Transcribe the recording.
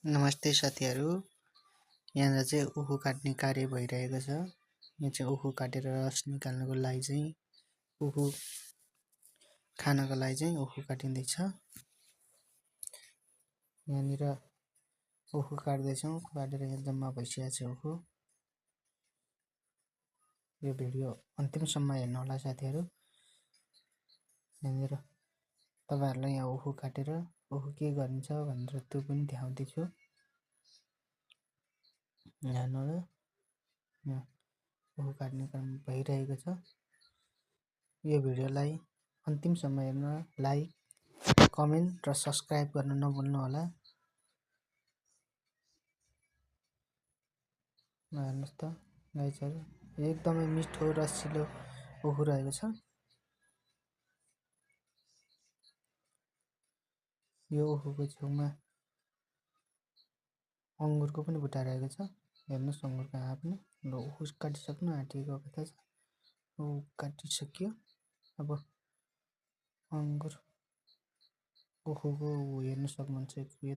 नमस्ते साथीहरू। यहाँनिर चाहिँ उखु काट्ने कार्य भइरहेको छ। यो चाहिँ उखु काटेर रस निकाल्नको लागि चाहिँ उखु खानको लागि चाहिँ उखु काटिँदैछ। यहाँनिर उखु काट्दैछौँ, काटेर यहाँ जम्मा भइसकेको छ उखु। यो भिडियो अन्तिमसम्म हेर्नु होला साथीहरू। यहाँनिर तपाईँहरूलाई यहाँ उखु काटेर उखु के गरिन्छ भनेर त्यो पनि देखाउँदैछु। यहाँनिर उखु काट्ने काम भइरहेको छ। यो भिडियोलाई अन्तिमसम्म हेर्नु, लाइक, कमेन्ट र सब्स्क्राइब गर्न नभुल्नु होला। हेर्नुहोस् त गाइजहरू, एकदमै मिठो रसिलो उखु रहेको छ। यो उखुको छेउमा अङ्गुरको पनि बुट्टा रहेको छ। हेर्नुहोस् अङ्गुरको आँप पनि र उखु काटिसक्नु आँटेको कता छ। काटिसक्यो। अब अङ्गुर उखुको हेर्नु सक्नुहुन्छ। यो